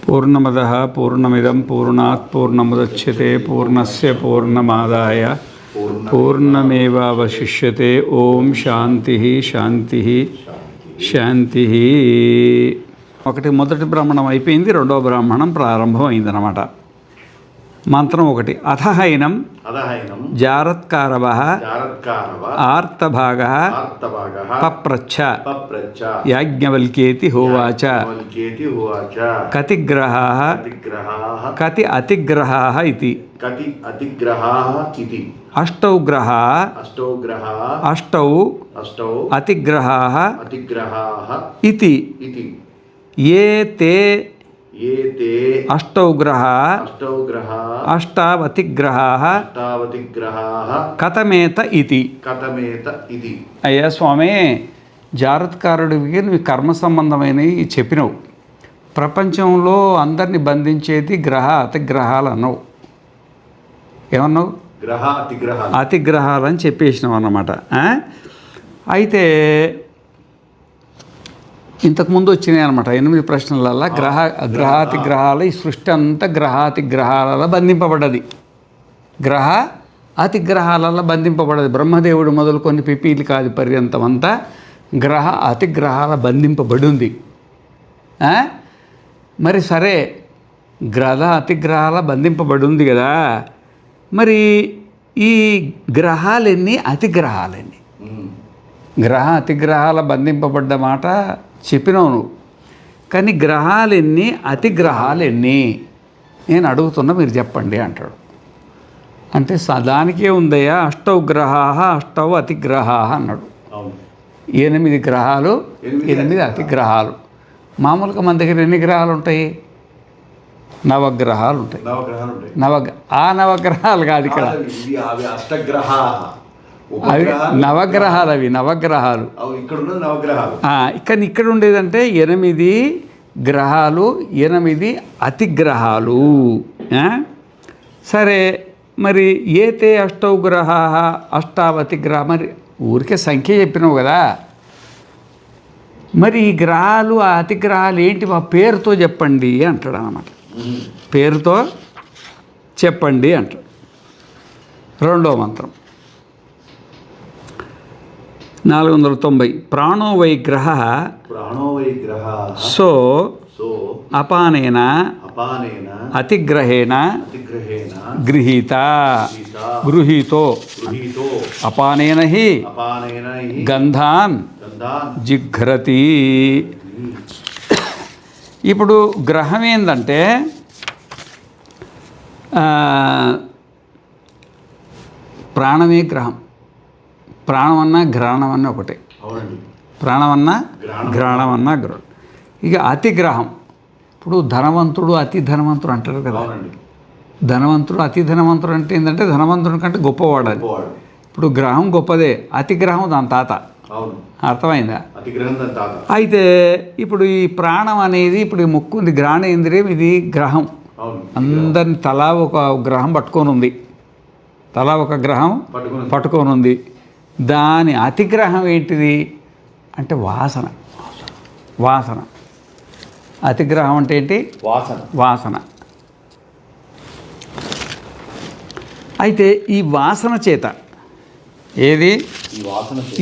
పూర్ణమదః పూర్ణమిదం పూర్ణాత్ పూర్ణముదచ్యతే పూర్ణస్య పూర్ణమాదాయ పూర్ణమేవావశిష్యతే. ఓం శాంతి శాంతి శాంతి. మొదటి బ్రాహ్మణం అయిపోయింది, రెండవ బ్రాహ్మణం ప్రారంభం అయిందన్నమాట. మంత్రం ఒకటి. అథహైనం జారత్కారవః ఆర్తభాగః పప్రచ్ఛ యాజ్ఞవల్క్యేతి హోవాచ. కతిగ్రహాః కతి అతిగ్రహాః ఇతి. అష్టౌ గ్రహాః అష్టౌ అతిగ్రహాః ఇతి. ఏ తే అష్టౌ గ్రహాః అష్టావతిగ్రహాః కథమేత ఇతి. అయ్యా స్వామి, జారత్కారుడికి నువ్వు కర్మ సంబంధమైనవి చెప్పినవు. ప్రపంచంలో అందరిని బంధించేది గ్రహ అతిగ్రహాలు అన్నావు. ఏమన్నావు? అతిగ్రహాలని చెప్పేసినావు అన్నమాట. అయితే ఇంతకుముందు వచ్చినాయి అనమాట 8 ప్రశ్నలల్లో గ్రహాతిగ్రహాలు. ఈ సృష్టి అంతా గ్రహాతిగ్రహాలలో బంధింపబడ్డది. గ్రహ అతిగ్రహాలలో బంధింపబడ్డది. బ్రహ్మదేవుడు మొదలుకొని పిపీలికాది పర్యంతం అంతా గ్రహ అతిగ్రహాల బంధింపబడి ఉంది. మరి సరే, గ్రహ అతిగ్రహాల బంధింపబడి ఉంది కదా, మరి ఈ గ్రహాలెన్ని అతిగ్రహాలెన్ని? గ్రహ అతిగ్రహాల బంధింపబడ్డ మాట చెప్పినావు నువ్వు, కానీ గ్రహాలెన్ని అతిగ్రహాలెన్ని నేను అడుగుతున్నా, మీరు చెప్పండి అంటాడు. అంటే దానికే ఉందయ్యా, అష్టౌ గ్రహాః అష్టౌ అతిగ్రహాః అన్నాడు. 8 గ్రహాలు 8 అతిగ్రహాలు. మామూలుగా మన దగ్గర ఎన్ని గ్రహాలు ఉంటాయి? నవగ్రహాలు ఉంటాయి. నవగ్రహాలు కాదు ఇక్కడ, అవి నవగ్రహాలు. అవి నవగ్రహాలు. కానీ ఇక్కడ ఉండేదంటే 8 గ్రహాలు 8 అతిగ్రహాలు. సరే, మరి ఏతే అష్టౌ గ్రహాః అష్టావతిగ్రహ, మరి ఊరికే సంఖ్య చెప్పినావు కదా, మరి ఈ గ్రహాలు ఆ అతిగ్రహాలు ఏంటి? మా పేరుతో చెప్పండి అంటాడు అన్నమాట. పేరుతో చెప్పండి అంటాడు. రెండో మంత్రం 490. ప్రాణో వై గ్రహః సో అపానేన అతిగ్రహేణ గృహీతో అపానేన హి గంధాన్ జిఘ్రతి. ఇప్పుడు గ్రహం ఏంటంటే ప్రాణమే గ్రహం. ప్రాణమన్నా గ్రహణమన్నా ఒకటే. ప్రాణమన్నా గ్రహణమన్నా గ్రహం. ఇక అతిగ్రహం, ఇప్పుడు ధనవంతుడు అతి ధనవంతుడు అంటారు కదా. ధనవంతుడు అతి ధనవంతుడు అంటే ఏంటంటే ధనవంతుడి కంటే గొప్పవాడు. అది ఇప్పుడు గ్రహం గొప్పదే, అతిగ్రహం దాని తాత. అర్థమైందా? అయితే ఇప్పుడు ఈ ప్రాణం అనేది, ఇప్పుడు ఈ ముక్కు ఉంది, గ్రహణేంద్రియం, ఇది గ్రహం. అందరిని తలా ఒక గ్రహం పట్టుకొని ఉంది, తలా ఒక గ్రహం పట్టుకొని ఉంది. దాని అతిగ్రహం ఏంటిది అంటే వాసన. వాసన అతిగ్రహం అంటే ఏంటి? వాసన. అయితే ఈ వాసన చేత, ఏది?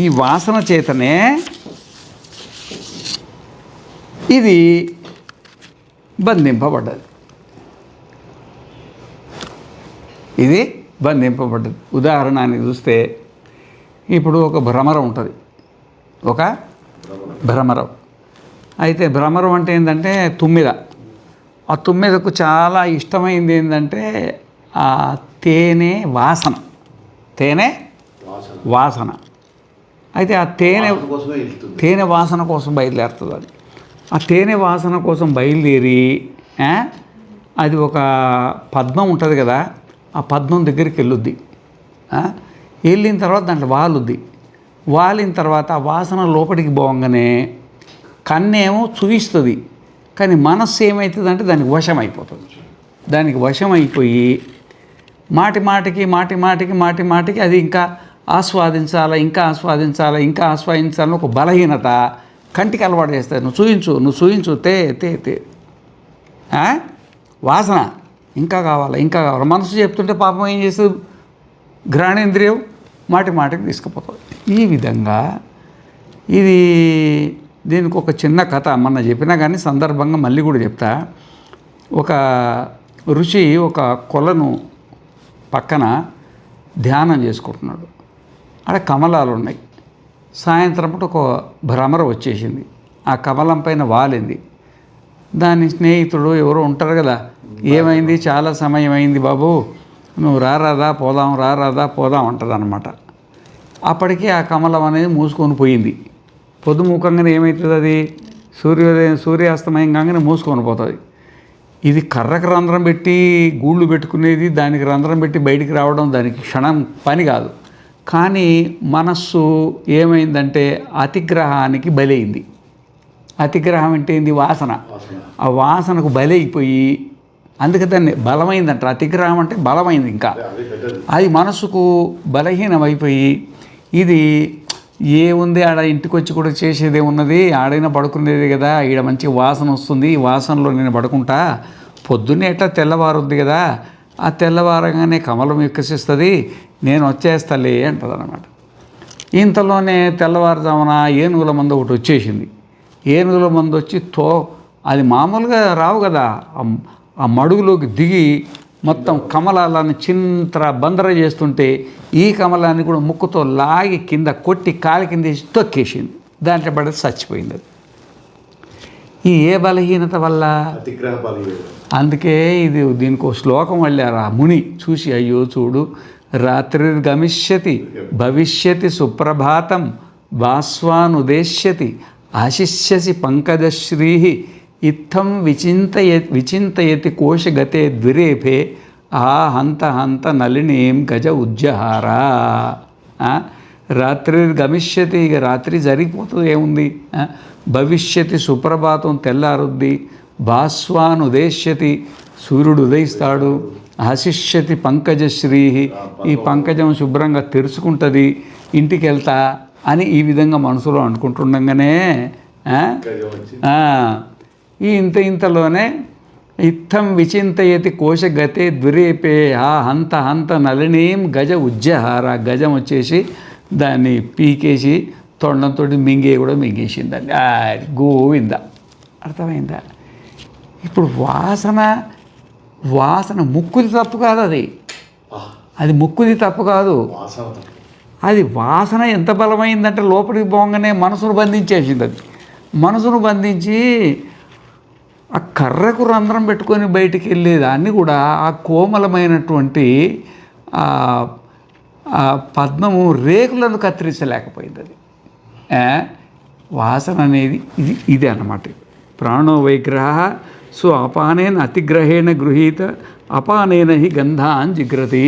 ఈ వాసన చేతనే ఇది బంధింపబడ్డది. ఇది బంధింపబడ్డది. ఉదాహరణకి చూస్తే, ఇప్పుడు ఒక భ్రమరం ఉంటుంది, ఒక భ్రమరం. అయితే భ్రమరం అంటే ఏంటంటే తుమ్మిద. ఆ తుమ్మిదకు చాలా ఇష్టమైంది ఏంటంటే ఆ తేనె వాసన. తేనె వాసన. అయితే ఆ తేనె వాసన కోసం బయలుదేరుతుంది. అది ఆ తేనె వాసన కోసం బయలుదేరి అది ఒక పద్మం ఉంటుంది కదా, ఆ పద్మం దగ్గరికి వెళ్ళుద్ది. వెళ్ళిన తర్వాత దాంట్లో వాలుద్ది. వాలిన తర్వాత ఆ వాసన లోపలికి పోగానే కన్నేమో చూపిస్తుంది, కానీ మనస్సు ఏమవుతుంది అంటే దానికి వశం అయిపోతుంది. దానికి వశం అయిపోయి మాటి మాటికి అది ఇంకా ఆస్వాదించాలని ఒక బలహీనత కంటికి అలవాటు చేస్తుంది. నువ్వు చూయించు తే తే తే వాసన ఇంకా కావాలి ఇంకా కావాలి. మనసు చెప్తుంటే పాపం ఏం చేస్తుంది, ఘ్రాణేంద్రియం మాటి మాటికి తీసుకుపోతుంది. ఈ విధంగా ఇది దీనికి ఒక చిన్న కథ మొన్న చెప్పినా కానీ సందర్భంగా మళ్ళీ కూడా చెప్తా. ఒక ఋషి ఒక కొలను పక్కన ధ్యానం చేసుకుంటున్నాడు. అక్కడ కమలాలు ఉన్నాయి. సాయంత్రం పూట ఒక భ్రమర వచ్చేసింది, ఆ కమలం పైన వాలింది. దాని స్నేహితుడు ఎవరో ఉంటారు కదా, ఏమైంది చాలా సమయం అయింది బాబు, నువ్వు రారాదా పోదాం అంటదన్నమాట. అప్పటికే ఆ కమలం అనేది మూసుకొని పోయింది. పొద్దుముఖంగానే ఏమవుతుంది, అది సూర్యాస్తమయం కాగానే మూసుకొని పోతుంది. ఇది కర్రకు రంధ్రం పెట్టి గూళ్ళు పెట్టుకునేది, దానికి రంధ్రం పెట్టి బయటికి రావడం దానికి క్షణం పని కాదు. కానీ మనస్సు ఏమైందంటే అతిగ్రహానికి బలైంది. అతిగ్రహం అంటే ఏంది, వాసన. ఆ వాసనకు బలైపోయి అందుకే దాన్ని బలమైందంట. అతిగ్రహం అంటే బలమైంది. ఇంకా అది మనసుకు బలహీనమైపోయి ఇది ఏముంది ఆడ ఇంటికి వచ్చి కూడా చేసేదే ఉన్నది, ఆడైనా పడుకునేది కదా, ఈడ మంచి వాసన వస్తుంది, ఈ వాసనలో నేను పడుకుంటా, పొద్దున్నే ఎట్లా తెల్లవారుద్ది కదా, ఆ తెల్లవారగానే కమలం వికసిస్తుంది, నేను వచ్చేస్తాలే అంటదన్నమాట. ఇంతలోనే తెల్లవారుజామున ఏనుగుల మందు ఒకటి వచ్చేసింది. ఏనుగుల మందు వచ్చి అది మామూలుగా రావు కదా, ఆ మడుగులోకి దిగి మొత్తం కమలాలను చింత్ర బందర చేస్తుంటే ఈ కమలాన్ని కూడా ముక్కుతో లాగి కింద కొట్టి కాలి కింద వేసి తొక్కేసింది. దాంట్లో పడి చచ్చిపోయింది. అది ఈ ఏ బలహీనత వల్ల, అందుకే ఇది దీనికి శ్లోకం వెళ్ళారు ఆ ముని చూసి, అయ్యో చూడు, రాత్రి గమిష్యతి భవిష్యతి సుప్రభాతం భాస్వానుదేశ్యతి ఆశిష్యసి పంకజశ్రీ ఇత్థం విచింతయతి కోశగతే ద్విరేఫే ఆ హంత హంత నలినీం గజ ఉజ్జహారా. రాత్రి గమిష్యతి, ఇక రాత్రి జరిగిపోతుంది, ఏముంది, భవిష్యతి సుప్రభాతం తెల్లారుద్ది, భాస్వానుదేశ్యతి సూర్యుడు ఉదయిస్తాడు, ఆశిష్యతి పంకజశ్రీ ఈ పంకజం శుభ్రంగా తెరుచుకుంటుంది, ఇంటికి వెళ్తా అని ఈ విధంగా మనసులో అనుకుంటుండగానే ఈ ఇంతలోనే ఇత్థం విచింతయతి కోశగతే ద్విరేపే ఆ హంత హంత నలినీం గజ ఉజ్జహార. గజం వచ్చేసి దాన్ని పీకేసి తొండంతో మింగే కూడా మింగేసిందండి. గోవింద. అర్థమైందా? ఇప్పుడు వాసన ముక్కుది తప్పు కాదు, అది ముక్కుది తప్పు కాదు, అది వాసన ఎంత బలమైందంటే లోపలికి పోగానే మనసును బంధించేసింది. అది మనసును బంధించి ఆ కర్రకు రంధ్రం పెట్టుకొని బయటికి వెళ్ళేదాన్ని కూడా ఆ కోమలమైనటువంటి పద్మము రేకులను కత్తిరించలేకపోయింది. అది వాసన అనేది ఇది అన్నమాట. ప్రాణో వైగ్రహ సో అపానేన అతిగ్రహేణ గృహీత అపానేన హి గంధాన్ జిగ్రతి.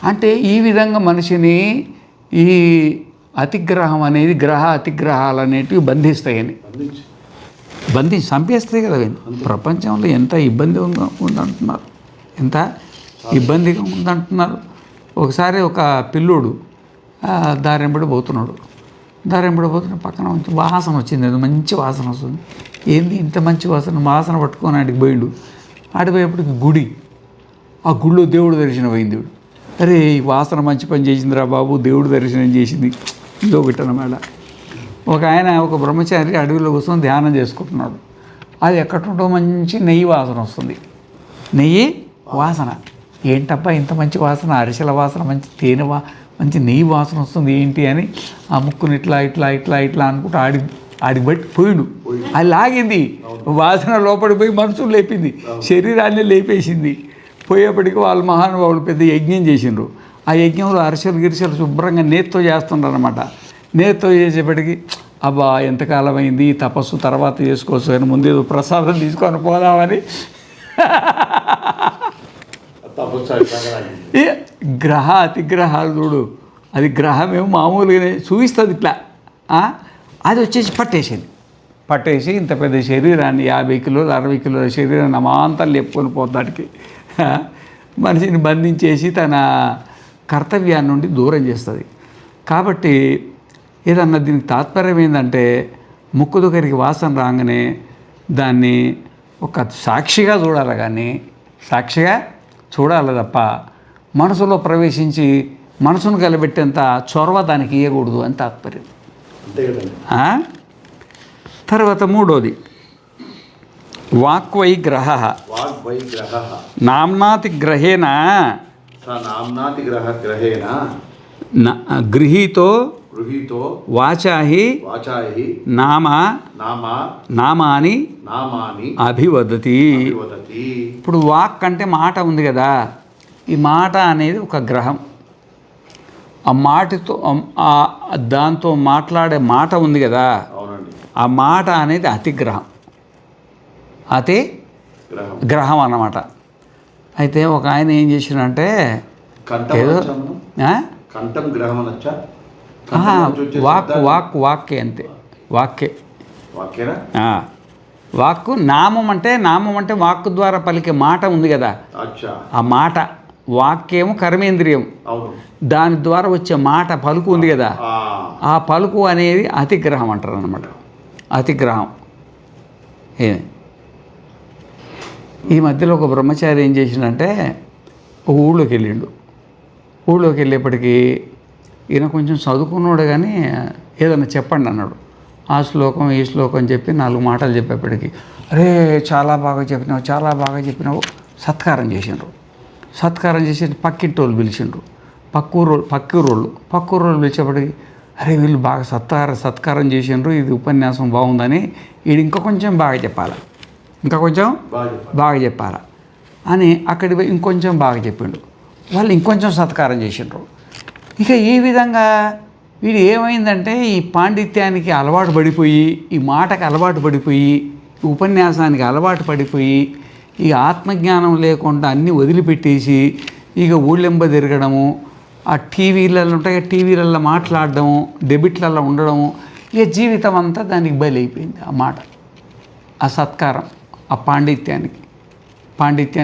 అంటే ఈ విధంగా మనిషిని ఈ అతిగ్రహం అనేది అతిగ్రహాలు అనేటివి బంధిస్తాయని, చంపేస్తాయి కదా. ప్రపంచంలో ఎంత ఇబ్బందిగా ఉందంటున్నారు, ఎంత ఇబ్బందిగా ఉందంటున్నారు. ఒకసారి ఒక పిల్లోడు దారెంబడి పోతున్నాడు, పక్కన మంచి వాసన వచ్చింది, అది మంచి వాసన వస్తుంది. ఏంది ఇంత మంచి వాసన పట్టుకొని ఆడికి పోయిండు. ఆడిపోయేప్పటికి గుడి, ఆ గుడిలో దేవుడు దర్శనం అయింది. అరే ఈ వాసన మంచి పని చేసిందిరా బాబు, దేవుడు దర్శనం చేసింది, ఇదో పెట్టనమాట. ఒక ఆయన ఒక బ్రహ్మచారి అడవిలో కూర్చొని ధ్యానం చేసుకుంటున్నాడు. అది ఎక్కడుంటో మంచి నెయ్యి వాసన వస్తుంది. నెయ్యి వాసన, ఏంటబ్బా ఇంత మంచి వాసన, అరిసెల వాసన, మంచి తేనె మంచి నెయ్యి వాసన వస్తుంది ఏంటి అని ఆ ముక్కుని ఇట్లా అనుకుంటూ ఆడికి బట్టి పోయిండు. అది లాగింది, వాసన లోపలికి పోయి మనసులు లేపింది, శరీరాన్ని లేపేసింది. పోయేప్పటికి వాళ్ళు మహానుభావులు పెద్ద యజ్ఞం చేసిండ్రు. ఆ యజ్ఞంలో గిరిసెలు శుభ్రంగా నేతితో చేస్తుండ్రు అనమాట. నేతితో చేసేప్పటికి అబ్బా ఎంతకాలం అయింది, తపస్సు తర్వాత చేసుకోవచ్చు అని ముందేదో ప్రసాదం తీసుకొని పోదామని అతిగ్రహాలు చూడు. అది గ్రహమేమో మామూలుగానే చూపిస్తుంది ఇట్లా, అది వచ్చేసి పట్టేసి ఇంత పెద్ద శరీరాన్ని 50 కిలోలు 60 కిలోల శరీరాన్ని అమాంతం లేపుకొని పోతాడికి మనిషిని బంధించేసి తన కర్తవ్యాన్ని నుండి దూరం చేస్తుంది. కాబట్టి ఏదన్నా దీనికి తాత్పర్యం ఏంటంటే ముక్కు దగ్గరికి వాసన రాగానే దాన్ని ఒక సాక్షిగా చూడాలి, కానీ సాక్షిగా చూడాలి తప్ప మనసులో ప్రవేశించి మనసును కలబెట్టేంత చొరవ దానికి ఇవ్వకూడదు అని తాత్పర్యం. తర్వాత మూడోది వాక్వైగ్రహ. నామ్నాతిగ్రహేణ గృహీతో వాచాహి నామాని అభివదతి. ఇప్పుడు వాక్ అంటే మాట ఉంది కదా, ఈ మాట అనేది ఒక గ్రహం. ఆ మాటతో దాంతో మాట్లాడే మాట ఉంది కదా, ఆ మాట అనేది అతిగ్రహం. అతి గ్రహం అన్నమాట. అయితే ఒక ఆయన ఏం చేసినంటే ఏదో వాక్కే అంతే, వాక్కే. వాక్కు నామం అంటే వాక్కు ద్వారా పలికే మాట ఉంది కదా, ఆ మాట. వాక్యము కర్మేంద్రియం, దాని ద్వారా వచ్చే మాట పలుకు ఉంది కదా, ఆ పలుకు అనేది అతిగ్రహం అంటారు అన్నమాట. అతిగ్రహం. ఈ మధ్యలో ఒక బ్రహ్మచారి ఏం చేసిండంటే ఒక ఊళ్ళోకి వెళ్ళిండు. ఊళ్ళోకి వెళ్ళేప్పటికీ ఈయన కొంచెం చదువుకున్నాడు, కానీ ఏదన్నా చెప్పండి అన్నాడు. ఆ శ్లోకం ఈ శ్లోకం అని చెప్పి 4 మాటలు చెప్పేప్పటికీ, అరే చాలా బాగా చెప్పినావు సత్కారం చేసిండ్రు. సత్కారం చేసి పక్కింటోళ్ళు పిలిచిండ్రు, పక్కూరోళ్ళు పిలిచేప్పటికి, అరే వీళ్ళు బాగా సత్కారం చేసిండ్రు, ఇది ఉపన్యాసం బాగుందని వీడు ఇంకా కొంచెం బాగా చెప్పాలా అని అక్కడికి పోయి ఇంకొంచెం బాగా చెప్పిండు. వాళ్ళు ఇంకొంచెం సత్కారం చేసిండ్రు. ఇక ఈ విధంగా వీడు ఏమైందంటే ఈ పాండిత్యానికి అలవాటు పడిపోయి, ఈ మాటకు అలవాటు పడిపోయి, ఉపన్యాసానికి అలవాటు పడిపోయి, ఈ ఆత్మజ్ఞానం లేకుండా అన్నీ వదిలిపెట్టేసి ఇక ఊళ్ళెంబ తిరగడము, ఆ టీవీలలో ఉంటాయి, టీవీలలో మాట్లాడడము, డెబిట్లలో ఉండడము, ఇక జీవితం అంతా దానికి బలైపోయింది. ఆ మాట, ఆ సత్కారం, ఆ పాండిత్యాన్ని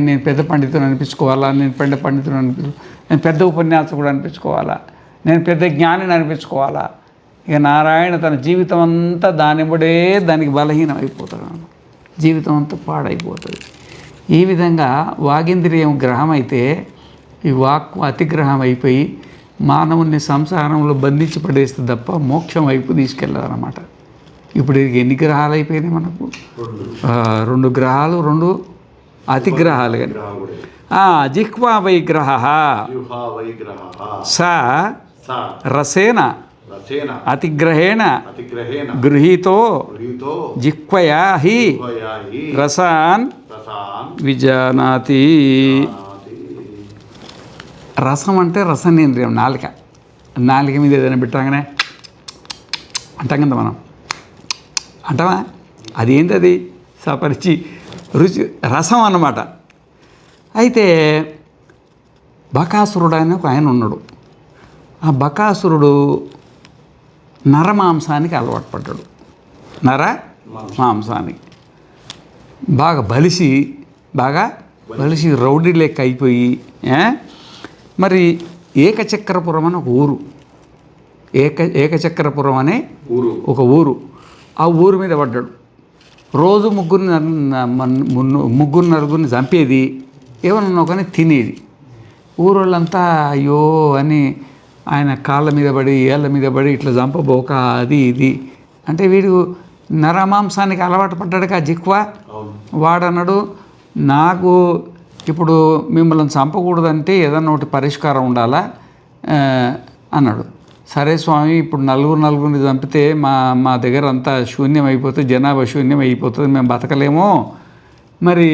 నేను పెద్ద పండితుడు అనిపించుకోవాలా, నేను పెద్ద ఉపన్యాసకుడు అనిపించుకోవాలా, నేను పెద్ద జ్ఞానిని అనిపించుకోవాలా. ఇక నారాయణ తన జీవితం అంతా దానికి బలహీనం అయిపోతాడు, జీవితం అంతా పాడైపోతుంది. ఈ విధంగా వాగేంద్రియం గ్రహం అయితే ఈ వాక్కు అతిగ్రహం అయిపోయి మానవుని సంసారంలో బంధించి పడేస్తే తప్ప మోక్షం వైపు తీసుకెళ్ళదన్నమాట. ఇప్పుడు ఎన్ని గ్రహాలు అయిపోయినాయి మనకు? 2 గ్రహాలు, 2 అతిగ్రహాలు. కానీ జిహ్వా వైగ్రహ స రసేన అతిగ్రహేణ గృహీతో జిహ్వయా హి రసాన్ విజానాతి. రసం అంటే రసనేంద్రియం, నాలుక మీద ఏదైనా పెట్టగానే అంటాం కదా మనం, అంటావా? అదేంటి అది సపరిచి రుచి రసం అన్నమాట. అయితే బకాసురుడు అని ఒక ఆయన ఉన్నాడు. ఆ బకాసురుడు నరమాంసానికి అలవాటు పడ్డాడు. మాంసానికి బాగా బలిసి రౌడీ లెక్క అయిపోయి, మరి ఏకచక్రపురం అని ఒక ఊరు, ఏకచక్రపురం అనే ఒక ఊరు, ఆ ఊరు మీద పడ్డాడు. రోజు ముగ్గురు నలుగురిని చంపేది, ఏమన్నా కానీ తినేది. ఊరోళ్ళంతా అయ్యో అని ఆయన కాళ్ళ మీద పడి ఏళ్ళ మీద పడి ఇట్లా చంపబోక అది ఇది అంటే, వీడు నరమాంసానికి అలవాటు పడ్డాడుగా జిహ్వా. వాడన్నాడు, నాకు ఇప్పుడు మిమ్మల్ని చంపకూడదంటే ఏదన్నా ఒకటి పరిష్కారం ఉండాలా అన్నాడు. సరే స్వామి, ఇప్పుడు నలుగురిని చంపితే మా దగ్గర అంతా శూన్యం అయిపోతుంది, జనాభా శూన్యం అయిపోతుంది, మేము బతకలేము. మరి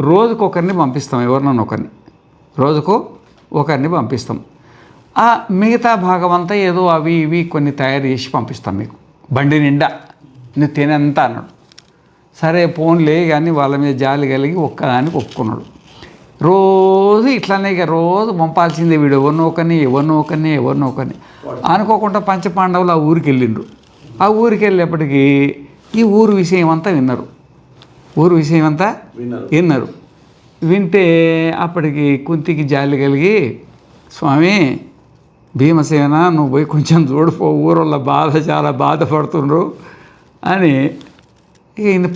రోజుకు ఒకరిని పంపిస్తాం, ఎవరినన్నా రోజుకు ఒకరిని పంపిస్తాం. ఆ మిగతా భాగం అంతా ఏదో అవి ఇవి కొన్ని తయారు చేసి పంపిస్తాం మీకు, బండి నిండా నువ్వు తినేంత అన్నాడు. సరే పోన్లే కానీ వాళ్ళ మీద జాలి కలిగి ఒక్కదానికి ఒప్పుకున్నాడు. రోజు ఇట్లానే ఇక రోజు పంపాల్సిందే వీడు, ఎవరినో ఒకరిని అనుకోకుండా పంచపాండవులు ఆ ఊరికి వెళ్ళిండ్రు. ఆ ఊరికి వెళ్ళేప్పటికీ ఈ ఊరు విషయం అంతా విన్నారు. వింటే అప్పటికి కుంతికి జాలి కలిగి, స్వామి భీమసేన నువ్వు పోయి కొంచెం చూడిపో, ఊరోళ్ళ చాలా బాధపడుతుండ్రు అని ఈయన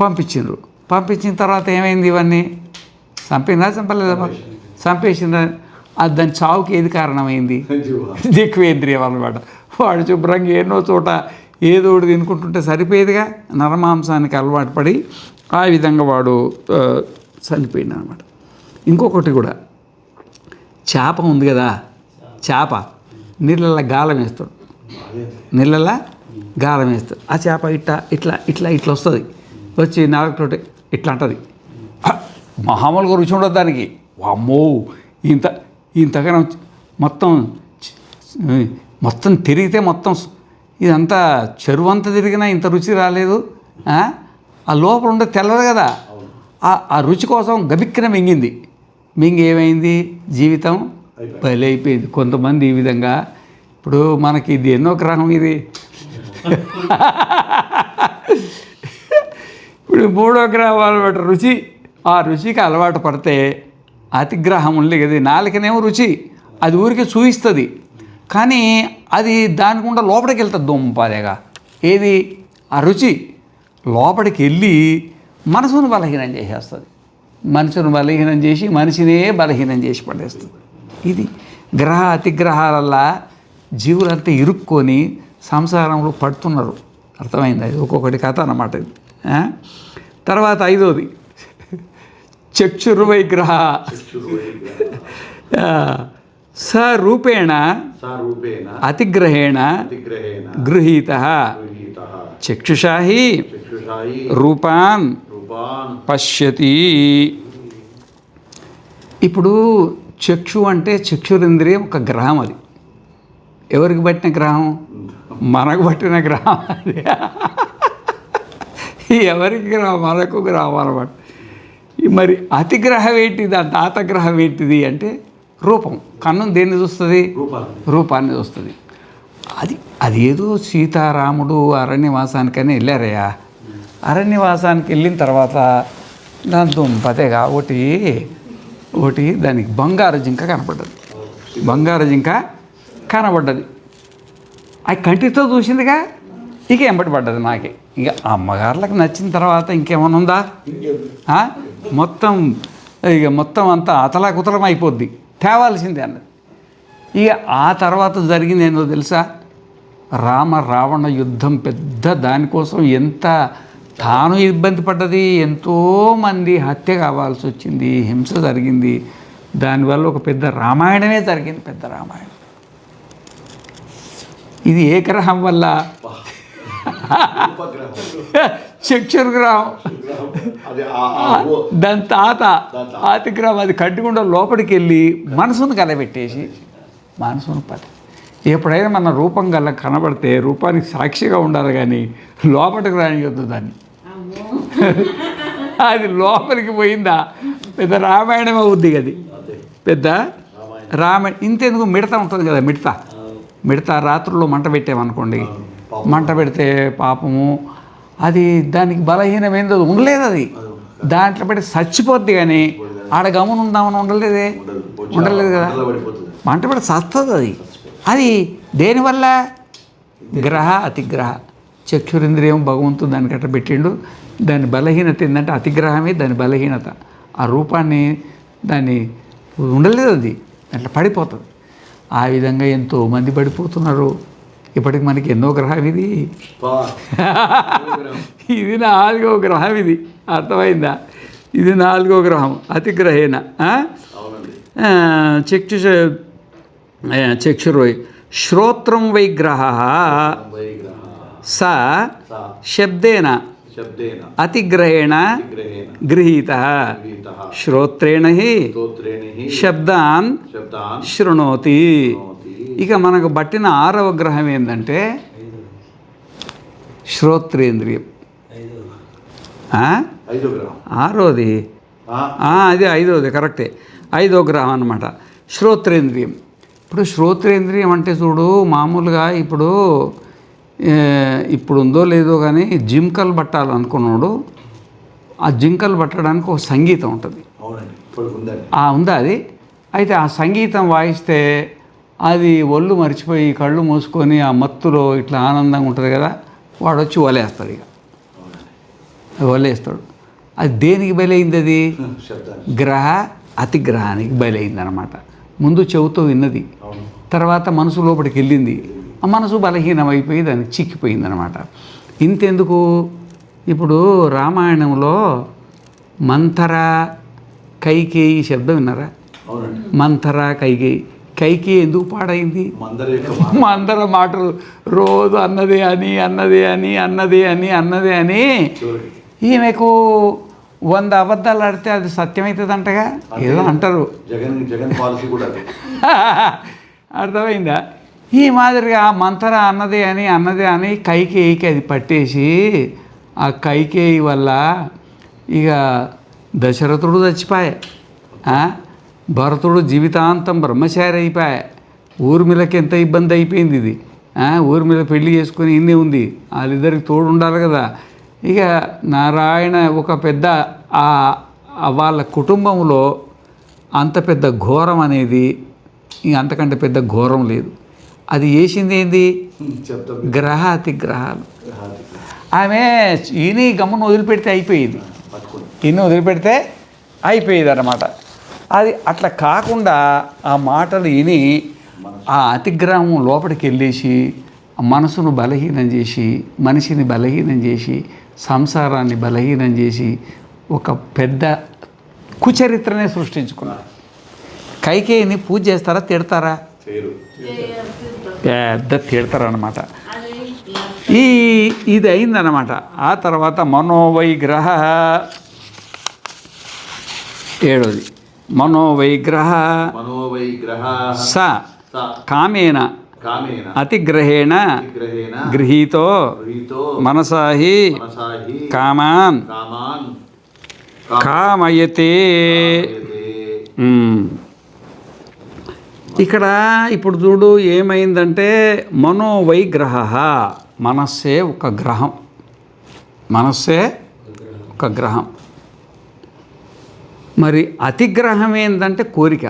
పంపించిన తర్వాత ఏమైంది? ఇవన్నీ చంపినా చంపలేదా? చంపేసిందా? అది దాని చావుకి ఏది కారణమైంది? జిహ్వేంద్రియం అన్నమాట. వాడు శుభ్రంగా ఎన్నో చోట ఏదో ఒకటి తినుకుంటుంటే సరిపోయేదిగా, నరమాంసానికి అలవాటు పడి ఆ విధంగా వాడు చనిపోయింది అనమాట. ఇంకొకటి కూడా, చేప ఉంది కదా, చేప నీళ్ళల్లో గాలం వేస్తాడు, నీళ్ళల్లో గాలం వేస్తాడు. ఆ చేప ఇట్లా ఇట్లా ఇట్లా ఇట్లా వస్తుంది, వచ్చి నాలుగుతోటి ఇట్లా అంటుంది. మామూలుగా రుచి ఉండదు దానికి. అమ్మో, ఇంతగా మొత్తం తిరిగితే మొత్తం ఇదంతా చెరువు అంతా తిరిగినా ఇంత రుచి రాలేదు. ఆ లోపల ఉండే తెల్లదు కదా, ఆ రుచి కోసం గబిక్కిన మింగింది. మింగి ఏమైంది? జీవితం బలైపోయింది. కొంతమంది ఈ విధంగా, ఇప్పుడు మనకి ఇది ఎన్నో గ్రహం ఇది, ఇప్పుడు 3వ గ్రహం అలవాటు రుచి. ఆ రుచికి అలవాటు పడితే అతిగ్రహం ఉంది కదా, నాలుకనేమో రుచి, అది ఊరికి చూయిస్తుంది, కానీ అది దానికుండా లోపలికి వెళ్తుంది దుంపదేగా. ఏది? ఆ రుచి లోపలికి వెళ్ళి మనసును బలహీనం చేసేస్తుంది. మనసును బలహీనం చేసి మనిషినే బలహీనం చేసి పడేస్తుంది. ఇది అతిగ్రహాలల్లా జీవులంతా ఇరుక్కొని సంసారంలో పడుతున్నారు. అర్థమైంది? అది ఒక్కొక్కటి కథ అన్నమాట ఇది. తర్వాత 5వది చక్షుర్వైగ్రహ సరూపేణ అతిగ్రహేణ గృహీత చక్షుషా హి రూపాన్ పశ్యతి. ఇప్పుడు చక్షు అంటే చక్షురింద్రియం ఒక గ్రహం. అది ఎవరికి పట్టిన గ్రహం? మనకు పట్టిన గ్రహం. అది ఎవరికి గ్రహం? మనకు గ్రహం అన్నమాట. మరి అతిగ్రహం ఏంటిది, అంత ఆతగ్రహం ఏంటిది అంటే రూపం. కన్ను దేన్ని చూస్తుంది? రూపాన్ని చూస్తుంది. అది ఏదో సీతారాముడు అరణ్యవాసానికని వెళ్ళారయ్యా. అరణ్యవాసానికి వెళ్ళిన తర్వాత దాని దుంపతేగా ఒకటి దానికి బంగారు జింక కనపడ్డది. బంగారు జింక కనబడ్డది. ఆ కంటితో చూసిందిగా, ఇక ఎంబటి పడ్డది నాకే. ఇక అమ్మగారులకు నచ్చిన తర్వాత ఇంకేమైనా ఉందా? మొత్తం అంతా అతలాకుతలం అయిపోద్ది, తేవాల్సిందే అన్నది. ఇక ఆ తర్వాత జరిగింది ఏందో తెలుసా? రావణ యుద్ధం పెద్ద. దానికోసం ఎంత తాను ఇబ్బంది పడ్డది, ఎంతోమంది హత్య కావాల్సి వచ్చింది, హింస జరిగింది. దానివల్ల ఒక పెద్ద రామాయణమే జరిగింది, పెద్ద రామాయణం. ఇది ఏ గ్రహం వల్ల? చక్షుర్గ్రహం. దాని తాత ఆతిగ్రహం. అది కట్టుకుండా లోపలికి వెళ్ళి మనసును కలబెట్టేసి మనసును ఎప్పుడైనా మన రూపం గల కనబడితే రూపానికి సాక్షిగా ఉండాలి, కానీ లోపలికి రానియొద్దు దాన్ని. అది లోపలికి పోయిందా పెద్ద రామాయణం అవుద్ది. అది పెద్ద రామాయణం. ఇంతెందుకు, మిడత ఉంటుంది కదా, మిడత రాత్రుల్లో మంట పెట్టామనుకోండి, మంట పెడితే పాపము అది దానికి బలహీనమైంది, అది ఉండలేదు. అది దాంట్లో పెట్టి చచ్చిపోద్ది, కానీ ఆడ గమనం ఉందామని ఉండలేదు కదా, మంట పెడితే చస్తుంది. అది దేనివల్ల? అతిగ్రహ. చక్షురింద్రియం భగవంతుడు దానికి అట్లా పెట్టిండు. దాని బలహీనత ఏంటంటే అతిగ్రహమే దాని బలహీనత. ఆ రూపాన్ని దాన్ని ఉండలేదు, అది అట్లా పడిపోతుంది. ఆ విధంగా ఎంతోమంది పడిపోతున్నారు. ఇప్పటికి మనకి ఎన్నో గ్రహం ఇది. ఇది 4వ గ్రహం. ఇది అర్థమైందా? ఇది 4వ గ్రహం అతిగ్రహేణ. చక్షుర్వై శ్రోత్రం వైగ్రహ స శబ్దేన అతిగ్రహేణ గృహీత శ్రోత్రేణ హి శబ్దాన్ శృణోతి. ఇక మనకు పట్టిన 6వ గ్రహం ఏంటంటే శ్రోత్రేంద్రియం. 6వది అది 5వది, కరెక్టే. 5వ గ్రహం అన్నమాట శ్రోత్రేంద్రియం. ఇప్పుడు శ్రోత్రేంద్రియం అంటే చూడు, మామూలుగా ఇప్పుడు ఉందో లేదో కానీ జింకలు పట్టాలనుకున్నాడు, ఆ జింకలు పట్టడానికి ఒక సంగీతం ఉంటుంది. ఉందా అది? అయితే ఆ సంగీతం వాయిస్తే అది ఒళ్ళు మర్చిపోయి కళ్ళు మూసుకొని ఆ మత్తులో ఇట్లా ఆనందంగా ఉంటుంది కదా, వాడు వచ్చి వలేస్తాడు. ఇక వలేస్తాడు. అది దేనికి బలైంది? అది గ్రహ అతిగ్రహానికి బలైంది అనమాట. ముందు చెవుతో విన్నది, తర్వాత మనసు లోపలికి వెళ్ళింది, ఆ మనసు బలహీనమైపోయి దానికి చిక్కిపోయింది అనమాట. ఇంతెందుకు, ఇప్పుడు రామాయణంలో మంథర కైకేయి శబ్దం విన్నారా? మంథర కైకేయి. కైకేయి ఎందుకు పాడైంది? మందర మాటలు రోజు అన్నదే అని ఈమెకు 100 అబద్ధాలు ఆడితే అది సత్యమవుతుంది అంటగా, ఏదో అంటారు. జగన్ పాలసీ కూడా అర్థమైందా? ఈ మాదిరిగా మంతర అన్నదే అని కైకేయికి అది పట్టేసి, ఆ కైకేయి వల్ల ఇక దశరథుడు చచ్చిపోయా, భరతుడు జీవితాంతం బ్రహ్మచారి అయిపోయా, ఊర్మిళకి ఎంత ఇబ్బంది అయిపోయింది ఇది. ఊర్మిళ పెళ్లి చేసుకుని ఇన్నే ఉంది, వాళ్ళిద్దరికి తోడు ఉండాలి కదా. ఇక నారాయణ ఒక పెద్ద వాళ్ళ కుటుంబంలో అంత పెద్ద ఘోరం అనేది ఇంక అంతకంటే పెద్ద ఘోరం లేదు. అది వేసింది ఏంది? గ్రహ అతిగ్రహాలు. ఆమె ఈయన గమ్మును వదిలిపెడితే అయిపోయేది, వదిలిపెడితే అయిపోయేది అన్నమాట. అది అట్లా కాకుండా ఆ మాటలు విని ఆ అతిగ్రహం లోపలికి వెళ్ళేసి మనసును బలహీనం చేసి, మనిషిని బలహీనం చేసి, సంసారాన్ని బలహీనం చేసి ఒక పెద్ద కుచరిత్రనే సృష్టించుకున్నారు. కైకేయిని పూజ చేస్తారా, తిడతారా? పెద్ద తిడతారనమాట. ఇది అయిందనమాట. ఆ తర్వాత మనోవైగ్రహ, 7వది మనోవైగ్రహ స కామేన అతిగ్రహేణ గృహీతో మనసాహి కామాన్ కామయతే. ఇక్కడ ఇప్పుడు చూడు ఏమైందంటే, మనోవైగ్రహ, మనస్సే ఒక గ్రహం, మరి అతిగ్రహం ఏంటంటే కోరిక.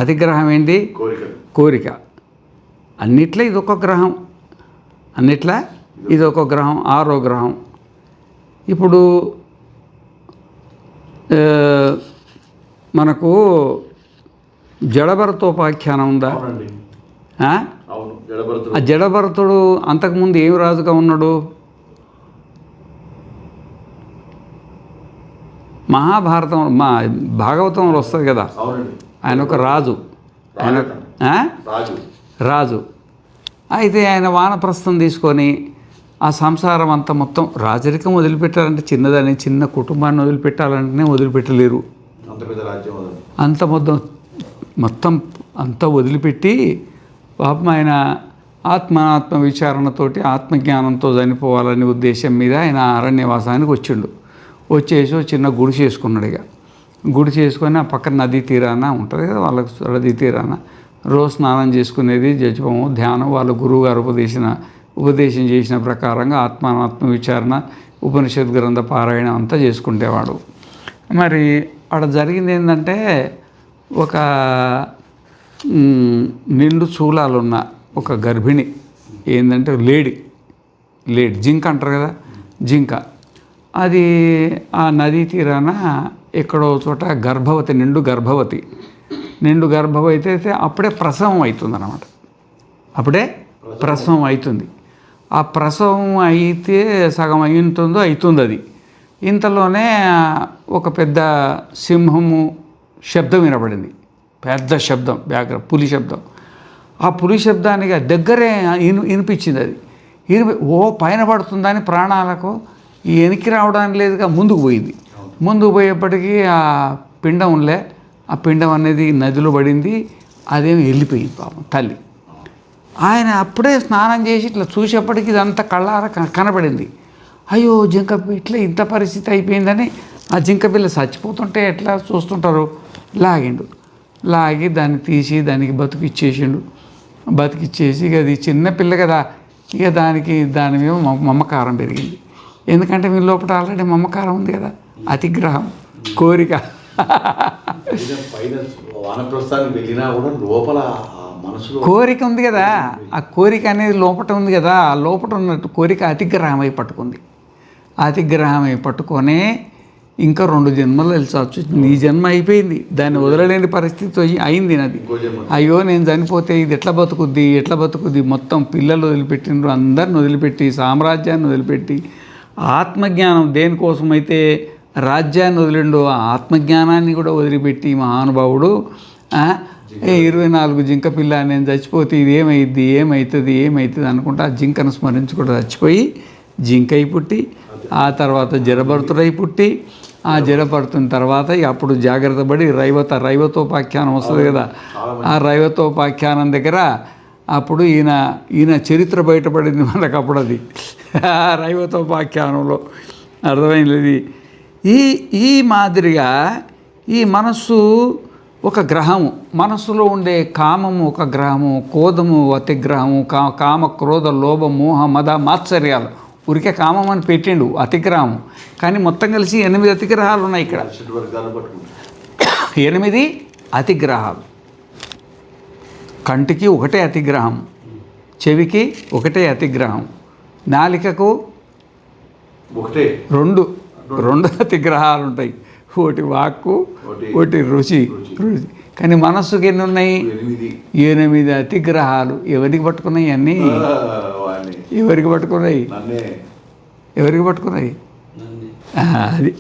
అతిగ్రహం ఏంటి? కోరిక. అన్నిట్లా ఇదొక గ్రహం, ఇదొక గ్రహం, 6వ గ్రహం. ఇప్పుడు మనకు జడభరతోపాఖ్యానం ఉందా? ఆ జడభరతుడు అంతకుముందు ఏమి రాజుగా ఉన్నాడు? మహాభారతం భాగవతంలో వస్తుంది కదా, ఆయన ఒక రాజు. రాజు అయితే ఆయన వానప్రస్థం తీసుకొని ఆ సంసారం అంతా మొత్తం రాజరికం వదిలిపెట్టాలంటే చిన్న కుటుంబాన్ని వదిలిపెట్టాలంటేనే వదిలిపెట్టలేరు. అంత మొత్తం అంతా వదిలిపెట్టి పాపం ఆయన ఆత్మ విచారణతోటి ఆత్మజ్ఞానంతో చనిపోవాలనే ఉద్దేశం మీద ఆయన అరణ్యవాసానికి వచ్చేసి చిన్న గుడిసె చేసుకున్నాడు. ఇక గుడిసె చేసుకొని ఆ పక్కన నదీ తీరాన ఉంటుంది కదా, వాళ్ళకి నదీ తీరాన రోజు స్నానం చేసుకునేది, జపము, ధ్యానం, వాళ్ళ గురువుగారు ఉపదేశం చేసిన ప్రకారంగా ఆత్మ విచారణ, ఉపనిషత్ గ్రంథ పారాయణం అంతా చేసుకుంటేవాడు. మరి అక్కడ జరిగింది ఏంటంటే, ఒక నిండు చూలాలున్న ఒక గర్భిణి ఏంటంటే లేడి జింక అంటారు కదా, జింక అది ఆ నదీ తీరాన ఎక్కడో చోట నిండు గర్భవతి అయితే అప్పుడే ప్రసవం అవుతుందన్నమాట. ప్రసవం అవుతుంది. ఆ ప్రసవం అయితే సగం అవుతుంది అది. ఇంతలోనే ఒక పెద్ద సింహము శబ్దం వినపడింది, పెద్ద శబ్దం, పులి శబ్దం. ఆ పులి శబ్దానికి దగ్గరే వినిపించింది. అది పైన పడుతుందని ప్రాణాలకు వెనక్కి రావడానికి లేదుగా ముందుకు పోయేప్పటికీ ఆ పిండం అనేది నదిలో పడింది. అదేమి వెళ్ళిపోయింది పాపం తల్లి. ఆయన అప్పుడే స్నానం చేసి ఇట్లా చూసేప్పటికి ఇదంతా కళ్ళారా కనపడింది. అయ్యో జింక ఇట్లా ఇంత పరిస్థితి అయిపోయిందని, ఆ జింక పిల్ల చచ్చిపోతుంటే ఎట్లా చూస్తుంటారు, లాగి దాన్ని తీసి దానికి బతికిచ్చేసి ఇక అది చిన్న పిల్ల కదా, ఇక దాని మీద మమకారం పెరిగింది. ఎందుకంటే మీ లోపల ఆల్రెడీ మమకారం ఉంది కదా, అతిగ్రహం, కోరిక. కోరిక ఉంది కదా, ఆ కోరిక అనేది లోపల ఉంది కదా, ఆ లోపల ఉన్నట్టు కోరిక అతిగ్రహమై పట్టుకుంది. అతిగ్రహమే పట్టుకొనే ఇంకా 2 జన్మలు వెళ్ళచ్చు. నీ జన్మ అయిపోయింది, దాన్ని వదలలేని పరిస్థితి అయింది నాది. అయ్యో నేను చనిపోతే ఇది ఎట్లా బతుకుద్ది, మొత్తం పిల్లలు వదిలిపెట్టిండ్రు, అందరిని వదిలిపెట్టి, సామ్రాజ్యాన్ని వదిలిపెట్టి, ఆత్మజ్ఞానం దేనికోసమైతే రాజ్యాన్ని వదిలిండో ఆ ఆత్మజ్ఞానాన్ని కూడా వదిలిపెట్టి మహానుభావుడు 24 జింక పిల్ల నేను చచ్చిపోతే ఇది ఏమవుతుంది అనుకుంటా ఆ జింకను స్మరించుకుంటూ చచ్చిపోయి జింకై పుట్టి, ఆ తర్వాత జరభరతుడై పుట్టి, ఆ జరభరతుని తర్వాత అప్పుడు జాగ్రత్త పడి రైవతోపాఖ్యానం వస్తుంది కదా, ఆ రైవతోపాఖ్యానం దగ్గర అప్పుడు ఈయన చరిత్ర బయటపడింది మనకు. అప్పుడు అది రైవతోపాఖ్యానంలో అర్థమైనది. ఈ మాదిరిగా ఈ మనస్సు ఒక గ్రహము, మనస్సులో ఉండే కామము ఒక గ్రహము, క్రోధము అతిగ్రహము, కామ క్రోధ లోభ మోహ మద మాత్సర్యాలు. ఊరికే కామం అని పెట్టిండు అతిగ్రహము, కానీ మొత్తం కలిసి 8 అతిగ్రహాలు ఉన్నాయి ఇక్కడ. 8 అతిగ్రహాలు. కంటికి ఒకటే అతిగ్రహం, చెవికి ఒకటే అతిగ్రహం, నాలికకు రెండు అతిగ్రహాలు ఉంటాయి. ఒకటి వాక్కు, ఒకటి రుచి. కానీ మనస్సుకి ఎన్ని ఉన్నాయి? 8 అతిగ్రహాలు. ఎవరికి పట్టుకున్నాయి అన్నీ? ఎవరికి పట్టుకున్నాయి? అది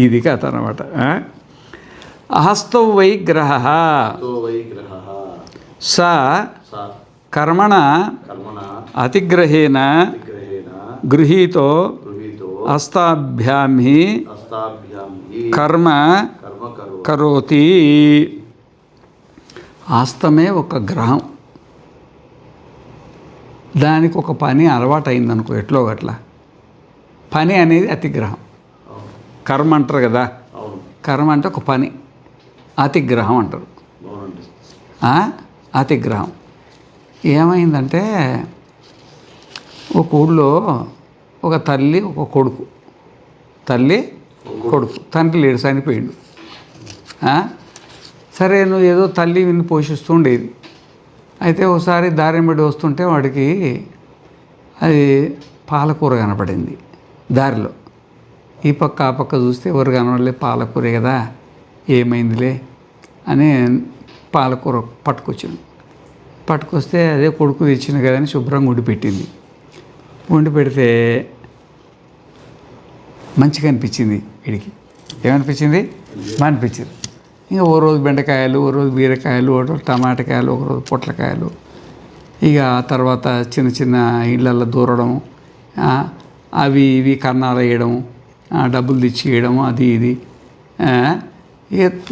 ఇది కథ అన్నమాట. అహస్తౌ వై గ్రహ స కర్మణ అతిగ్రహేణ గృహీతో హస్తాభ్యాం హి కర్మ కరోతి. హస్తమే ఒక గ్రహం, దానికి ఒక పని అలవాటు అయిందనుకో, ఎట్లో గట్లా పని అనేది అతిగ్రహం. కర్మ అంటారు కదా, కర్మ అంటే ఒక పని, అతిగ్రహం అంటారు. అతిగ్రహం ఏమైందంటే ఒక ఊళ్ళో ఒక తల్లి ఒక కొడుకు, తండ్రి లేడు, చనిపోయిండు. సరే నువ్వు ఏదో తల్లి విని పోషిస్తూ ఉండేది. అయితే ఒకసారి దారిమిడి వస్తుంటే వాడికి అది పాలకూర కనపడింది దారిలో. ఈ పక్క ఆ పక్క చూస్తే ఎవరు కనపడలే, పాలకూరే కదా ఏమైందిలే అని పాలకూర పట్టుకొస్తే అదే కొడుకు తెచ్చింది కదా అని శుభ్రంగా వండి పెడితే మంచిగా అనిపించింది వీడికి. ఏమనిపించింది? అనిపించింది. ఇంకా ఓ రోజు బెండకాయలు, ఓ రోజు బీరకాయలు, ఓ రోజు టమాటకాయలు, ఒక రోజు పొట్లకాయలు. ఇక తర్వాత చిన్న ఇళ్ళల్లో దూరడం, అవి ఇవి కన్నాలు వేయడం, డబ్బులు తెచ్చి వేయడం, అది ఇది.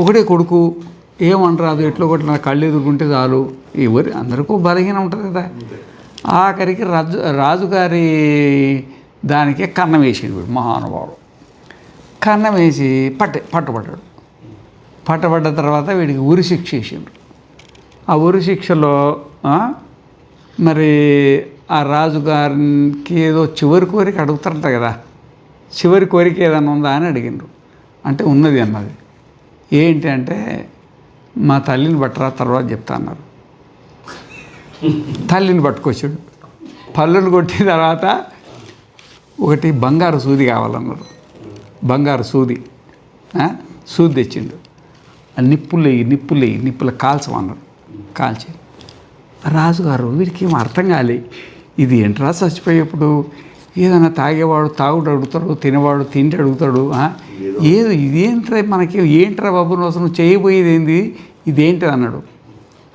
ఒకటే కొడుకు, ఏమంటారు ఎట్లో ఒకటి నా కళ్ళు ఎదుర్కొంటే చాలు. అందరికీ బలహీనం ఉంటుంది కదా. ఆఖరికి రాజుగారి దానికే కన్నం వేసిండు మహానుభావుడు. కన్నం వేసి పట్టబడ్డ తర్వాత వీడికి ఉరి శిక్ష వేసిండు. ఆ ఉరి శిక్షలో మరి ఆ రాజుగారికి ఏదో చివరి కోరిక అడుగుతారంట కదా, చివరి కోరిక ఏదన్నా ఉందా అని అడిగిండ్రు. అంటే ఉన్నది అన్నది. ఏంటి అంటే మా తల్లిని పట్టరా తర్వాత చెప్తా అన్నారు. తల్లిని పట్టుకొచ్చాడు. పళ్ళును కొట్టిన తర్వాత ఒకటి బంగారు సూది కావాలన్నారు. బంగారు సూది తెచ్చిండు. నిప్పులు కాల్చమన్నారు. కాల్చి రాజుగారు వీడికి ఏం అర్థం కాలే, ఇది ఏంట్రా చచ్చిపోయేప్పుడు ఏదైనా తాగేవాడు తాగుడు అడుగుతాడు, తినేవాడు తిండి అడుగుతాడు. ఇదేంట్రా మనకి ఏంట్రా బాబు నువ్వు చేయబోయేది ఏంది, ఇదేంటి అన్నాడు.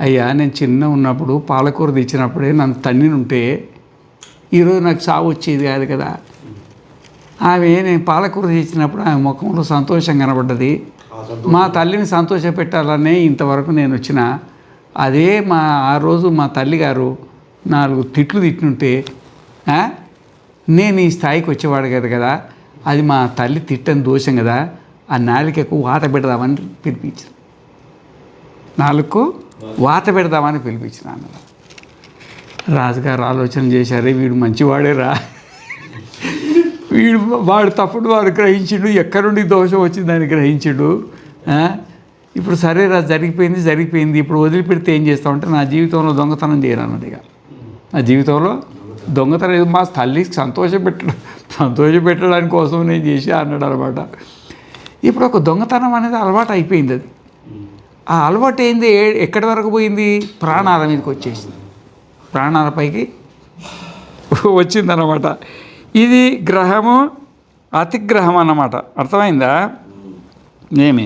అయ్యా నేను చిన్న ఉన్నప్పుడు పాలకూర తెచ్చినప్పుడే నన్ను తన్నినుంటే ఈరోజు నాకు చావు వచ్చేది కాదు కదా. నేను పాలకూర తెచ్చినప్పుడు ఆమె ముఖంలో సంతోషం కనబడ్డది. మా తల్లిని సంతోష పెట్టాలనే ఇంతవరకు నేను వచ్చిన. అదే ఆ రోజు మా తల్లిగారు 4 తిట్లు తిట్టినుంటే నేను ఈ స్థాయికి వచ్చేవాడు కదా. అది మా తల్లి తిట్టని దోషం కదా. ఆ నాలుకకు వాత పెడదామని పిలిపించాను. నాలుగు వాత పెడదామని పిలిపించినాను. రాజుగారు ఆలోచన చేశారే, వీడు మంచివాడేరా, వాడు తప్పుడు వాడు గ్రహించిండు, ఎక్కడి నుండి దోషం వచ్చిందని గ్రహించిండు. ఇప్పుడు సరేరా జరిగిపోయింది, ఇప్పుడు వదిలిపెడితే ఏం చేస్తామంటే నా జీవితంలో దొంగతనం చేయను అన్నది. ఇక నా జీవితంలో దొంగతనం మా తల్లికి సంతోషం సంతోషపెట్టడానికి కోసం నేను చేసి అన్నాడు అనమాట. ఇప్పుడు ఒక దొంగతనం అనేది అలవాటు అయిపోయింది. అది ఆ అలవాటు ఏంది ఎక్కడి వరకు పోయింది? ప్రాణాల మీదకి వచ్చేసింది, ప్రాణాలపైకి వచ్చిందన్నమాట. ఇది గ్రహము అతిగ్రహం అన్నమాట. అర్థమైందా? ఏమి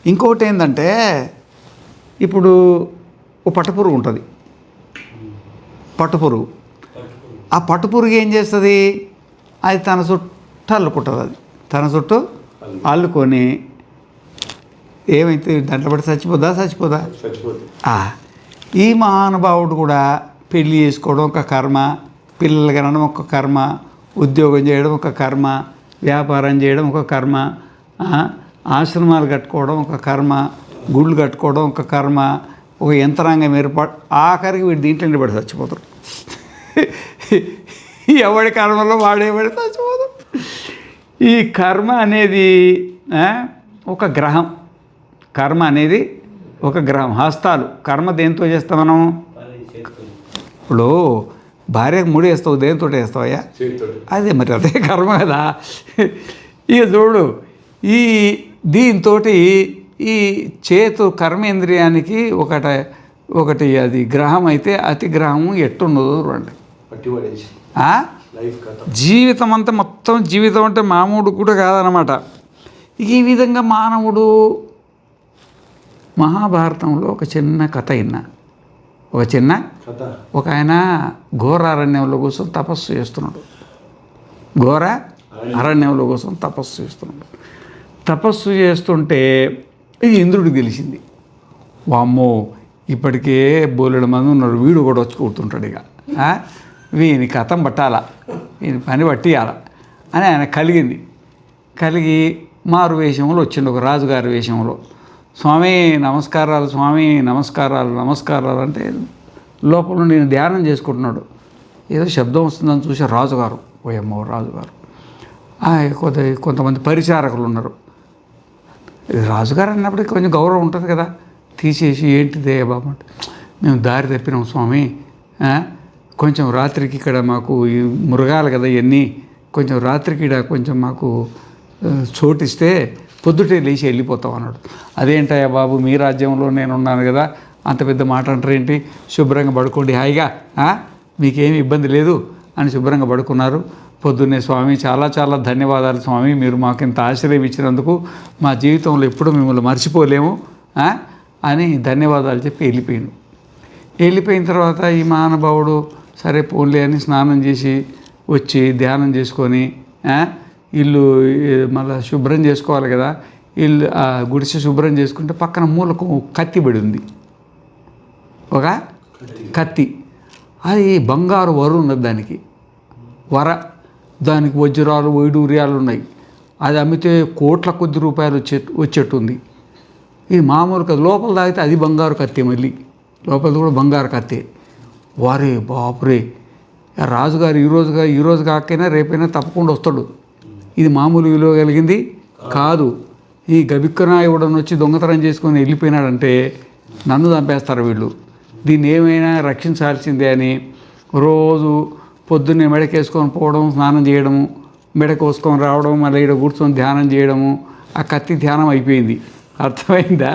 ఇంకోటి ఏంటంటే, ఇప్పుడు ఓ పట్టుపురుగు ఉంటుంది, పట్టుపురుగు. ఆ పట్టుపురుగు ఏం చేస్తుంది? అది తన చుట్టూ అల్లుకుంటుంది. అది తన చుట్టూ అల్లుకొని ఏమైతే దాంట్లో పడి చచ్చిపోదా? చచ్చిపోతుంది. ఈ మహానుభావుడు కూడా పెళ్ళి చేసుకోవడం ఒక కర్మ, పిల్లలు కనడం ఒక కర్మ, ఉద్యోగం చేయడం ఒక కర్మ, వ్యాపారం చేయడం ఒక కర్మ, ఆశ్రమాలు కట్టుకోవడం ఒక కర్మ, గుళ్ళు కట్టుకోవడం ఒక కర్మ, ఒక యంత్రాంగం ఏర్పాటు. ఆఖరికి వీడు దీంట్లో పడి చచ్చిపోతారు. ఎవడి కర్మలో వాడే పడి చచ్చిపోతారు. ఈ కర్మ అనేది ఒక గ్రహం. కర్మ అనేది ఒక గ్రహం. హస్తాలు కర్మ దేంతో చేస్తాం మనం? ఇప్పుడు భార్యకు ముడి వేస్తావు, దేంతో వేస్తావయ్యా? అదే మరి, అదే కర్మ కదా. ఇక చూడు, దీంతో ఈ చేతు కర్మేంద్రియానికి ఒకటి అది గ్రహం అయితే అతి గ్రహము ఎట్టున్నదో చూడండి. జీవితం అంతా మొత్తం జీవితం అంటే మామూలు కూడా కాదనమాట. ఈ విధంగా మానవుడు మహాభారతంలో ఒక చిన్న కథ విన్నా. ఒక ఆయన ఘోర అరణ్యంలో కూర్చొని తపస్సు చేస్తున్నాడు. ఘోర అరణ్యంలో కోసం తపస్సు చేస్తున్నాడు. తపస్సు చేస్తుంటే ఇది ఇంద్రుడికి తెలిసింది. వామ్మో, ఇప్పటికే బోలెడు మంది ఉన్నారు, వీడు కూడా వచ్చి కూర్చుంటాడు. ఇక వీని కథం పట్టాలా, వీని పని పట్టియాల అని ఆయన కలిగి మారు వేషంలో వచ్చిండు, ఒక రాజుగారి వేషంలో. స్వామి నమస్కారాలు, స్వామి నమస్కారాలు అంటే లోపల నేను ధ్యానం చేసుకుంటున్నాడు. ఏదో శబ్దం వస్తుందని చూసే రాజుగారు, ఓయమ్మో రాజుగారు. కొంతమంది పరిచారకులు ఉన్నారు. రాజుగారు అన్నప్పటికీ కొంచెం గౌరవం ఉంటుంది కదా. తీసేసి ఏంటిదే బాబు అంటే, మేము దారి తప్పినాం స్వామి, కొంచెం రాత్రికి ఇక్కడ మాకు ఈ మృగాలు కదా ఇవన్నీ, కొంచెం రాత్రికి ఇక్కడ కొంచెం మాకు చోటిస్తే పొద్దుటే లేచి వెళ్ళిపోతాం అన్నాడు. అదేంటయ్యా బాబు, మీ రాజ్యంలో నేను ఉన్నాను కదా, అంత పెద్ద మాట అంటారేంటి? శుభ్రంగా పడుకోండి హాయిగా, మీకేమీ ఇబ్బంది లేదు అని శుభ్రంగా పడుకున్నారు. పొద్దున్నే స్వామి చాలా ధన్యవాదాలు స్వామి, మీరు మాకు ఇంత ఆశ్రయం ఇచ్చినందుకు, మా జీవితంలో ఎప్పుడూ మిమ్మల్ని మర్చిపోలేము అని ధన్యవాదాలు చెప్పి వెళ్ళిపోయిన తర్వాత ఈ మహానుభావుడు సరే పోన్లే అని స్నానం చేసి వచ్చి ధ్యానం చేసుకొని ఇల్లు మళ్ళీ శుభ్రం చేసుకోవాలి కదా. ఇల్లు గుడిసె శుభ్రం చేసుకుంటే పక్కన మూలకు కత్తి పడి ఉంది, ఒక కత్తి. అది బంగారు వర ఉన్నది, దానికి వజ్రాలు వైడూర్యాలు ఉన్నాయి. అది అమ్మితే కోట్ల కొద్ది రూపాయలు వచ్చేట్టుంది. ఇది మామూలు కదా, లోపల తాగితే అది బంగారు కత్తి, మళ్ళీ లోపల కూడా బంగారు కత్తి. వారే బాపురే, రాజుగారు ఈరోజు కాకపోయినా రేపైనా తప్పకుండా వస్తాడు. ఇది మామూలు విలువ కలిగింది కాదు. ఈ గబిక్కన ఇవ్వడం వచ్చి దొంగతనం చేసుకొని వెళ్ళిపోయినాడంటే నన్ను చంపేస్తారు వీళ్ళు, దీన్ని ఏమైనా రక్షించాల్సిందే అని రోజు పొద్దున్నే మెడకేసుకొని పోవడం, స్నానం చేయడము, మెడకోసుకొని రావడం, మళ్ళీ ఇక్కడ కూర్చొని ధ్యానం చేయడము. ఆ కత్తి ధ్యానం అయిపోయింది. అర్థమైందా?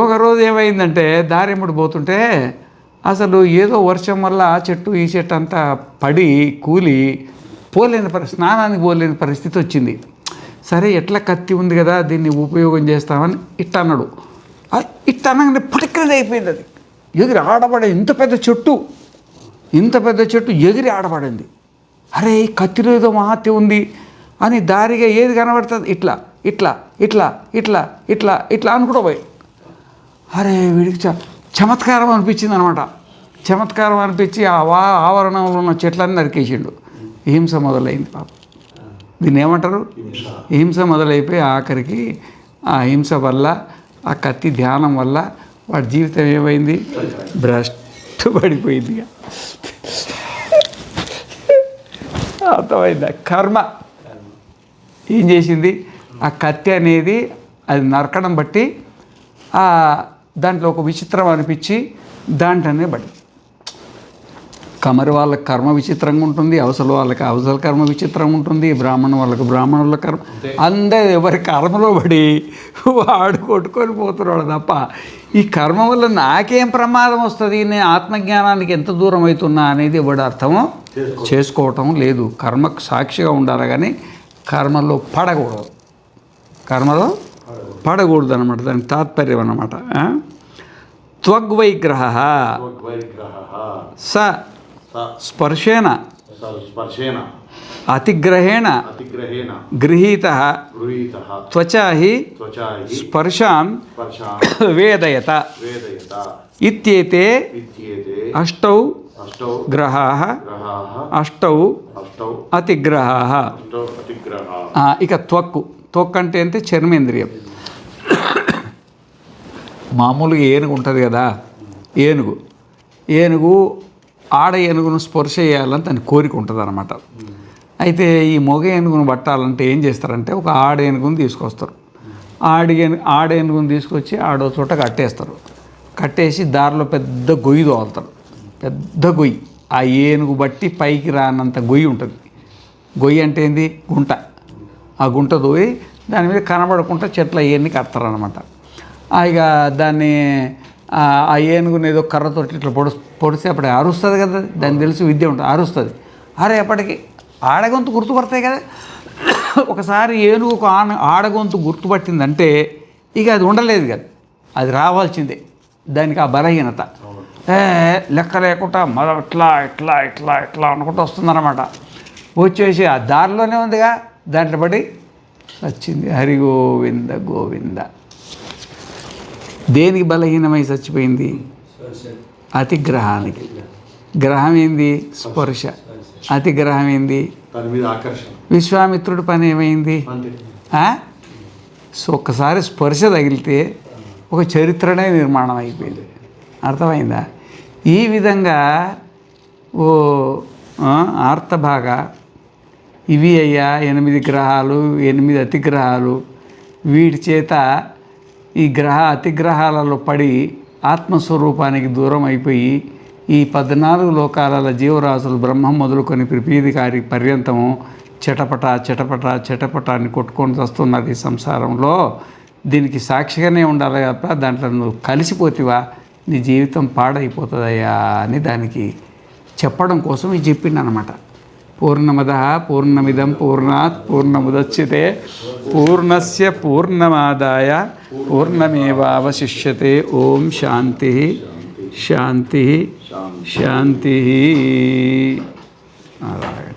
ఒకరోజు ఏమైందంటే దారిమ్మడి పోతుంటే అసలు ఏదో వర్షం వల్ల ఆ చెట్టు ఈ చెట్టు అంతా పడి కూలి స్నానానికి పోలేని పరిస్థితి వచ్చింది. సరే ఎట్లా కత్తి ఉంది కదా, దీన్ని ఉపయోగం చేస్తామని ఇట్ట అన్నాడు. ఇట్ట అనగానే పటిక్కనే అయిపోయింది. అది ఎగిరి ఆడబడే ఇంత పెద్ద చెట్టు ఎగిరి ఆడబడింది. అరే ఈ కత్తిలో ఏదో మహత్యం ఉంది అని దారిగా ఏది కనబడుతుంది ఇట్లా అనుకుంటూ పోయి, అరే వీడికి చమత్కారం అనిపించింది అనమాట. చమత్కారం అనిపించి ఆ ఆవరణంలో ఉన్న చెట్లన్నీ నరికేసిండు. హింస మొదలైంది పాపం. దీన్ని ఏమంటారు? హింస మొదలైపోయి ఆఖరికి ఆ హింస వల్ల, ఆ కత్తి ధ్యానం వల్ల వాడి జీవితం ఏమైంది? భ్రష్టు పడిపోయింది. అర్థమైందా? కర్మ ఏం చేసింది? ఆ కత్తి అనేది అది నరకడం బట్టి దాంట్లో ఒక విచిత్రం అనిపించి దాంట్లోనే పడి కమరి వాళ్ళకి కర్మ విచిత్రంగా ఉంటుంది, అవసల వాళ్ళకి అవసల కర్మ విచిత్రంగా ఉంటుంది, బ్రాహ్మణ వాళ్ళకి బ్రాహ్మణుల కర్మ, అందరూ ఎవరి కర్మలో పడి వాడు కొట్టుకొని పోతున్నాడు తప్ప ఈ కర్మ వల్ల నాకేం ప్రమాదం వస్తుంది, నేను ఆత్మజ్ఞానానికి ఎంత దూరం అవుతున్నా అనేది ఎవడు అర్థమో చేసుకోవటం లేదు. కర్మకు సాక్షిగా ఉండాలి కానీ కర్మలో పడకూడదు, కర్మలో పడకూడదు అనమాట. దానికి తాత్పర్యం అన్నమాట. త్వగ్వైగ్రహ స స్పర్శేన అతిగ్రహేణ గృహీత త్వచా హి స్పర్శాన్ వేదయత ఇత్యేతే అష్టౌ గ్రహాః అష్టౌ అతిగ్రహాః. ఇక త్వక్ అంటే అంటే చర్మేంద్రియం. మామూలుగా ఏనుగు ఉంటుంది కదా, ఏనుగు ఆడ ఏనుగును స్పర్శ చేయాలని దాని కోరిక ఉంటుంది అనమాట. అయితే ఈ మొగ ఏనుగును పట్టాలంటే ఏం చేస్తారంటే ఒక ఆడ ఏనుగును తీసుకొస్తారు. ఆడ ఏనుగును తీసుకొచ్చి ఆడో చోట కట్టేస్తారు. కట్టేసి దారిలో పెద్ద గొయ్యి తోలుతారు, పెద్ద గొయ్యి. ఆ ఏనుగు బట్టి పైకి రానంత గొయ్యి ఉంటుంది. గొయ్యి అంటే ఏంది? గుంట. ఆ గుంట దోయి దాని మీద కనబడకుండా చెట్ల ఏన్ని కడతారనమాట. ఇక దాన్ని ఆ ఏనుగుని ఏదో కర్రతో ఇట్లా పొడిస్తే అప్పుడు అరుస్తుంది కదా, దాన్ని తెలిసి విద్య ఉంటుంది, అరుస్తుంది. ఎప్పటికీ ఆడగొంతు గుర్తుపడతాయి కదా. ఒకసారి ఏనుగుకు ఆడగొంతు గుర్తుపట్టిందంటే ఇక అది ఉండలేదు కదా, అది రావాల్సిందే. దానికి ఆ బలహీనత లెక్క లేకుండా మళ్ళీ ఇట్లా ఇట్లా ఇట్లా ఇట్లా అనుకుంటూ వస్తుందన్నమాట. వచ్చేసి ఆ దారిలోనే ఉందిగా, దాంట్లో పడి వచ్చింది. హరి గోవింద గోవింద. దేనికి బలహీనమై చచ్చిపోయింది? అతిగ్రహానికి. గ్రహం ఏంది? స్పర్శ. అతిగ్రహం ఏంది? విశ్వామిత్రుడి పని ఏమైంది? సో ఒక్కసారి స్పర్శ తగిలితే ఒక చరిత్రనే నిర్మాణం అయిపోయింది. అర్థమైందా? ఈ విధంగా ఓ ఆర్తభాగా ఇవి అయ్యా 8 గ్రహాలు, 8 అతిగ్రహాలు. వీటి చేత ఈ అతిగ్రహాలలో పడి ఆత్మస్వరూపానికి దూరం అయిపోయి ఈ 14 లోకాల జీవరాశులు బ్రహ్మం మొదలుకొని ప్రపీదికారి పర్యంతము చటపట చటపట చటపట అని కొట్టుకొని వస్తున్నది ఈ సంసారంలో. దీనికి సాక్షిగానే ఉండాలి తప్ప దాంట్లో నువ్వు కలిసిపోతివా నీ జీవితం పాడైపోతుందయ్యా అని దానికి చెప్పడం కోసం ఇది చెప్పిండు అనమాట. పూర్ణమద పూర్ణమిదం పూర్ణాత్ పూర్ణముదచ్యతే పూర్ణస్య పూర్ణమాదాయ పూర్ణమేవావశిష్యతే. ఓం శాంతి శాంతి శాంతి. అలాగే.